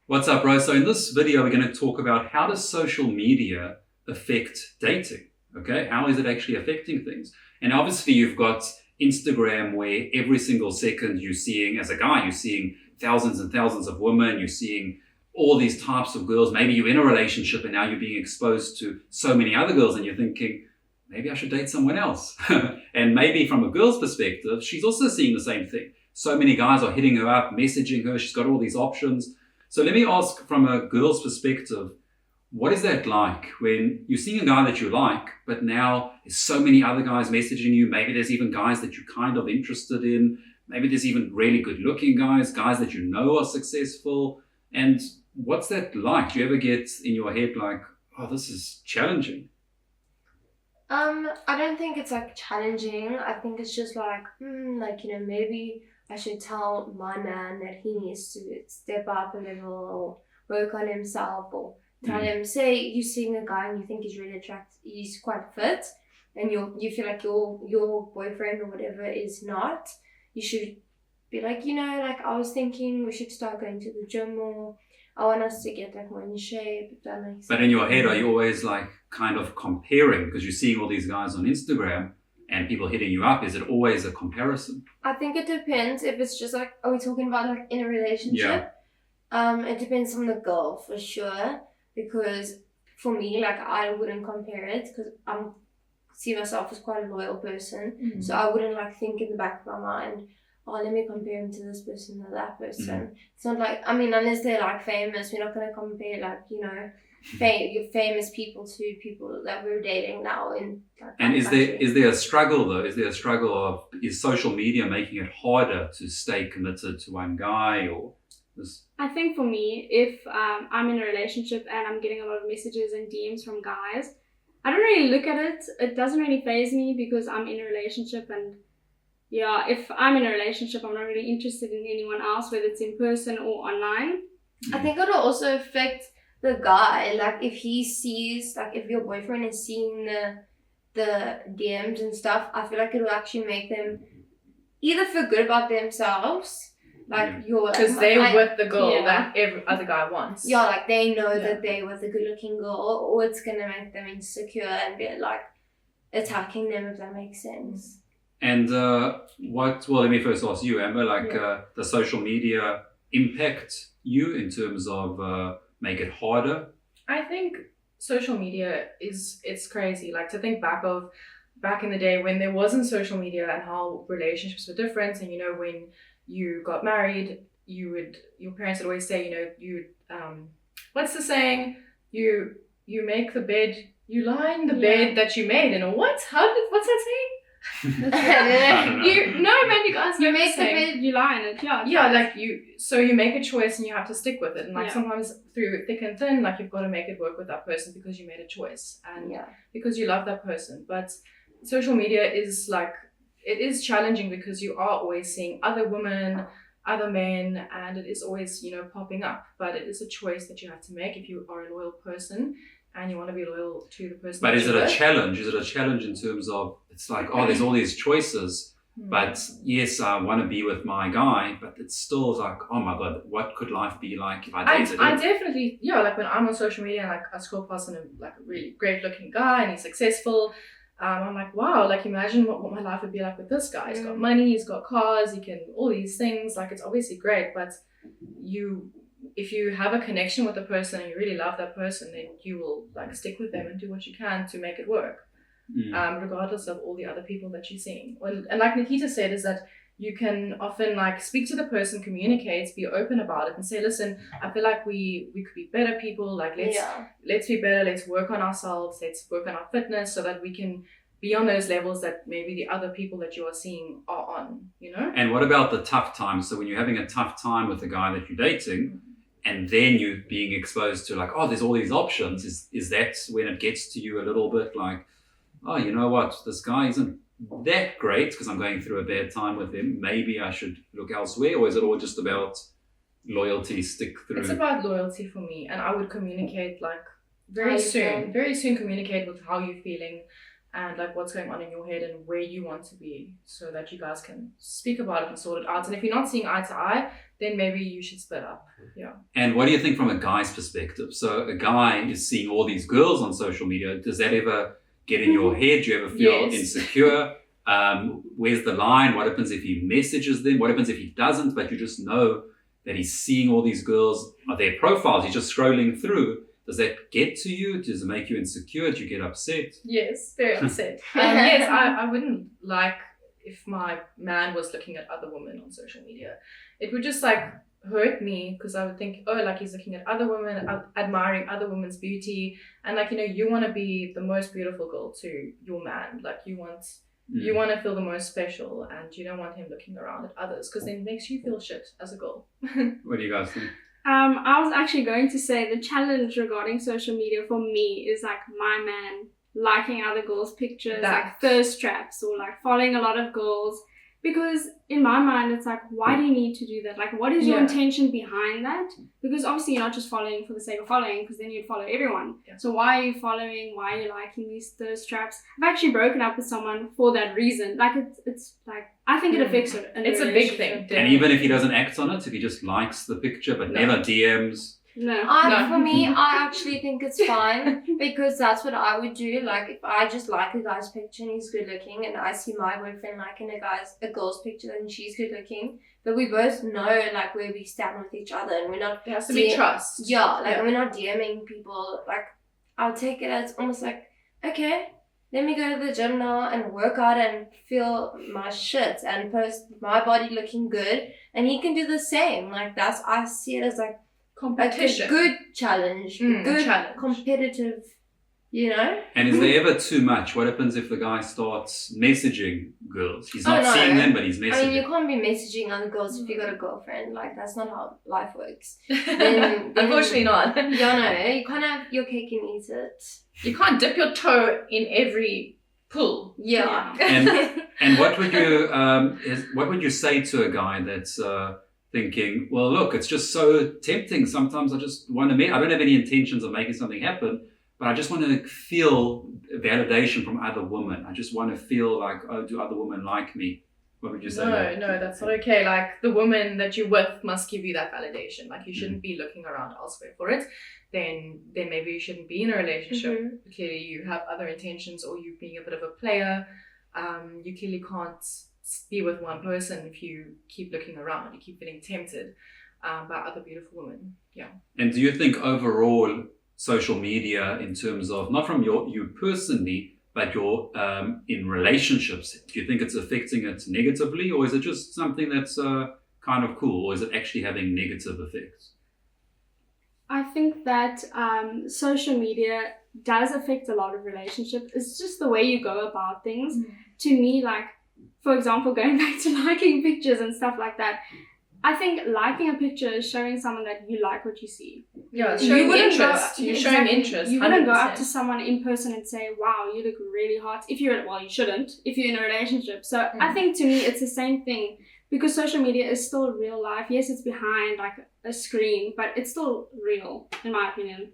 What's up, bro? So in this video, we're going to talk about how does social media affect dating? Okay, how is it actually affecting things? And obviously, you've got Instagram where every single second you're seeing, as a guy, you're seeing thousands and thousands of women, you're seeing all these types of girls. Maybe you're in a relationship and now you're being exposed to so many other girls, and you're thinking, maybe I should date someone else. And maybe from a girl's perspective, she's also seeing the same thing. So many guys are hitting her up, messaging her, she's got all these options. So let me ask from a girl's perspective, what is that like when you're seeing a guy that you like, but now there's so many other guys messaging you? Maybe there's even guys that you're kind of interested in. Maybe there's even really good looking guys that you know are successful. And what's that like? Do you ever get in your head like, oh, this is challenging? I don't think it's like challenging. I think it's just like, maybe I should tell my man that he needs to step up a level or work on himself, or tell him, say you're seeing a guy and you think he's really attractive, he's quite fit, and you feel like your boyfriend or whatever is not. You should be like, like I was thinking we should start going to the gym more. I want us to get like more in shape, if that makes sense. But in your head, are you always like kind of comparing because you're seeing all these guys on Instagram and people hitting you up? Is it always a comparison? I think it depends. If it's just like, are we talking about like in a relationship? It depends on the girl for sure. Because for me, like I wouldn't compare it because I'm see myself as quite a loyal person. Mm-hmm. So I wouldn't like think in the back of my mind, oh, let me compare him to this person or that person. Mm-hmm. It's not like, unless they're like famous, we're not going to compare like, famous people to people that we're dating now. And is there a struggle though? Is there a struggle of, is social media making it harder to stay committed to one guy or this? I think for me, if I'm in a relationship and I'm getting a lot of messages and DMs from guys, I don't really look at it. It doesn't really faze me because I'm in a relationship, and yeah, if I'm in a relationship, I'm not really interested in anyone else, whether it's in person or online. I think it'll also affect the guy. Like if he sees, like if your boyfriend is seeing the DMs and stuff, I feel like it'll actually make them either feel good about themselves, like because they're with the girl that every other guy wants. Yeah, like they know that they're with a good-looking girl, or it's gonna make them insecure and be like attacking them, if that makes sense. And well, let me first ask you, Amber, does social media impact you in terms of make it harder? I think social media it's crazy. Like to think back in the day when there wasn't social media and how relationships were different, and when you got married, your parents would always say, what's the saying? You make the bed, you lie in the bed that you made. And what's that saying? I don't know. You guys you make the bed, you lie in it. So you make a choice and you have to stick with it. And sometimes through thick and thin, like you've got to make it work with that person because you made a choice and because you love that person. But social media is it is challenging because you are always seeing other women, other men, and it is always, popping up. But it is a choice that you have to make if you are a loyal person and you want to be loyal to the person. But is it a challenge? Is it a challenge in terms of, it's like, oh, there's all these choices, but yes, I want to be with my guy, but it's still like, oh my God, what could life be like if I dated him? I definitely, like when I'm on social media and like I scroll past a really great looking guy and he's successful, I'm like, wow, like imagine what my life would be like with this guy. He's got money, he's got cars, he can, all these things, like it's obviously great, but if you have a connection with a person and you really love that person, then you will like stick with them and do what you can to make it work, regardless of all the other people that you're seeing. And like Nikita said, is that you can often like speak to the person, communicate, be open about it and say, listen, I feel like we could be better people. Like let's be better. Let's work on ourselves. Let's work on our fitness so that we can be on those levels that maybe the other people that you are seeing are on, And what about the tough times? So when you're having a tough time with the guy that you're dating, and then you're being exposed to like, oh, there's all these options, is that when it gets to you a little bit like, oh, you know what, this guy isn't that great because I'm going through a bad time with him, maybe I should look elsewhere? Or is it all just about loyalty, stick through? It's about loyalty for me, and I would communicate like very soon communicate with how you're feeling and like what's going on in your head and where you want to be, so that you guys can speak about it and sort it out. And if you're not seeing eye to eye, then maybe you should split up. Yeah. And what do you think from a guy's perspective? So a guy is seeing all these girls on social media. Does that ever get in your head? Do you ever feel Yes. insecure? Where's the line? What happens if he messages them? What happens if he doesn't, but you just know that he's seeing all these girls, their profiles, he's just scrolling through? Does that get to you? Does it make you insecure? Do you get upset? Yes, very upset. Yes, I wouldn't like if my man was looking at other women on social media. It would just like hurt me, because I would think, oh, like he's looking at other women, admiring other women's beauty, and like, you know, you want to be the most beautiful girl to your man. Like you want to feel the most special, and you don't want him looking around at others, because then it makes you feel shit as a girl. What do you guys think? I was actually going to say the challenge regarding social media for me is like my man liking other girls' pictures, like thirst traps, or like following a lot of girls. Because in my mind, it's like, why do you need to do that? Like, what is your intention behind that? Because obviously you're not just following for the sake of following, because then you'd follow everyone. Yeah. So why are you following? Why are you liking these thirst traps? I've actually broken up with someone for that reason. Like, it's like, I think it affects it. It's a big thing. And even if he doesn't act on it, if he just likes the picture but never DMs. No. For me, I actually think it's fine, because that's what I would do. Like, if I just like a guy's picture and he's good looking, and I see my boyfriend liking a girl's picture and she's good looking, but we both know like where we stand with each other, and we're not. There has to be trust. Yeah, like we're not DMing people. Like, I'll take it as almost like, okay, let me go to the gym now and work out and feel my shit and post my body looking good, and he can do the same. Like, I see it as like competition. A good challenge. Good challenge. Competitive, you know? And is there ever too much? What happens if the guy starts messaging girls? He's not seeing them, but he's messaging. I mean, you can't be messaging other girls if you got a girlfriend. Like, that's not how life works. Then, unfortunately not. Yeah, no. You can't have your cake and eat it. You can't dip your toe in every pool. Yeah. And what would you say to a guy that's thinking, well, look, it's just so tempting. Sometimes I just want to I don't have any intentions of making something happen, but I just want to feel validation from other women. I just want to feel like, oh, do other women like me? What would you say? No, that's not okay. Like, the woman that you're with must give you that validation. Like, you shouldn't be looking around elsewhere for it. Then maybe you shouldn't be in a relationship. Clearly you have other intentions, or you being a bit of a player. You clearly can't be with one person if you keep looking around. You keep feeling tempted by other beautiful women. Yeah. And do you think overall social media, in terms of not from you personally, but your in relationships, do you think it's affecting it negatively, or is it just something that's kind of cool, or is it actually having negative effects? I think that social media does affect a lot of relationships. It's just the way you go about things. To me, like, for example, going back to liking pictures and stuff like that, I think liking a picture is showing someone that you like what you see. Yeah, it's showing interest. You're showing interest. You wouldn't go up to someone in person and say, wow, you look really hot. You shouldn't if you're in a relationship. So I think to me it's the same thing, because social media is still real life. Yes, it's behind like a screen, but it's still real, in my opinion.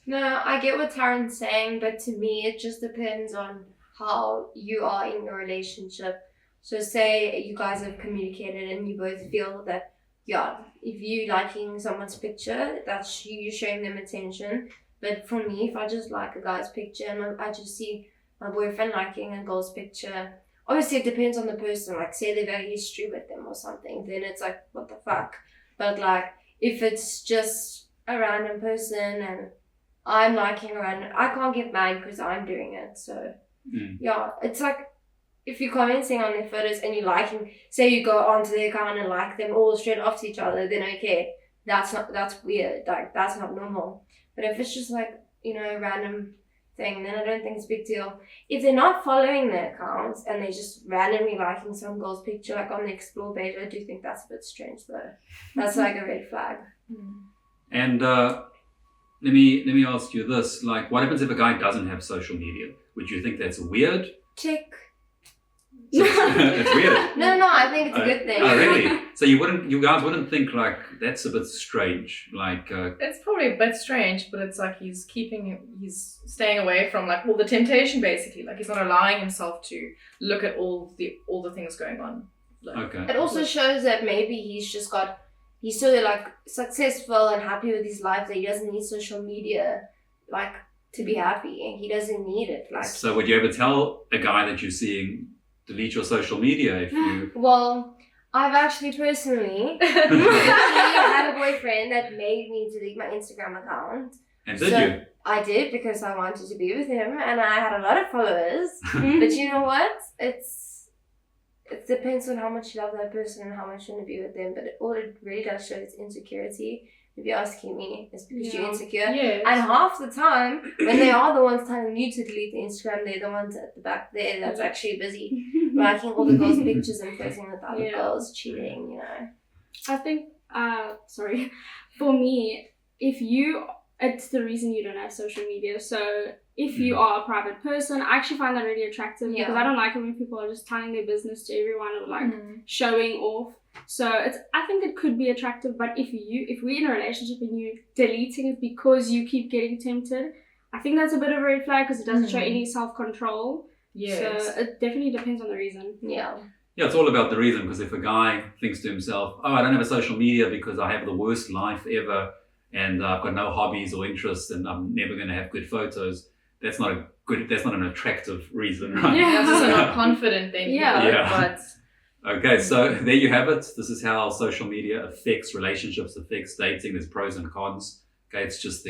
No, I get what Taryn's saying, but to me it just depends on how you are in your relationship. So say you guys have communicated and you both feel that, yeah, if you liking someone's picture, that's you showing them attention. But for me, if I just like a guy's picture and I just see my boyfriend liking a girl's picture, obviously it depends on the person. Like, say they've got a history with them or something, then it's like, what the fuck? But like, if it's just a random person and I'm liking a random, I can't get mad because I'm doing it. So yeah, it's like, if you're commenting on their photos and you liking, say you go onto their account and like them all straight after each other, then okay, that's weird. Like, that's not normal. But if it's just like, you know, a random thing, then I don't think it's a big deal. If they're not following their accounts and they're just randomly liking some girl's picture, like on the explore page, I do think that's a bit strange though. That's like a red flag. And let me ask you this: like, what happens if a guy doesn't have social media? Would you think that's weird? Check. It's weird. No, I think it's a good thing. Oh, really? So you guys wouldn't think like that's a bit strange, like. It's probably a bit strange, but it's like he's staying away from like all the temptation, basically. Like he's not allowing himself to look at all the things going on. Like, Okay. It also shows that maybe he's so like successful and happy with his life that he doesn't need social media like to be happy. He doesn't need it. Like, So would you ever tell a guy that you're seeing delete your social media if you? well, I've actually personally had a boyfriend that made me delete my Instagram account. And did So- you? I did because I wanted to be with him and I had a lot of followers. But you know what? It depends on how much you love that person and how much you want to be with them. But all it really does show is insecurity. If you're asking me, it's because you're insecure. yes. And half the time, when they are the ones telling you to delete the Instagram, they're the ones at the back there that's actually busy liking all the girls' pictures and flirting with other girls, cheating, you know. I think, sorry, for me, it's the reason you don't have social media. So if you are a private person, I actually find that really attractive because I don't like it when people are just telling their business to everyone or like showing off. So I think it could be attractive, but if we're in a relationship and you're deleting it because you keep getting tempted, I think that's a bit of a red flag because it doesn't show any self-control. Yes. So it definitely depends on the reason. Yeah. Yeah, it's all about the reason. Because if a guy thinks to himself, "Oh, I don't have a social media because I have the worst life ever, and I've got no hobbies or interests, and I'm never going to have good photos," that's not an attractive reason, right? Yeah. That's also not confident then. Yeah. either, Yeah. But Okay, so there you have it. This is how social media affects relationships, affects dating. There's pros and cons. Okay, it's just the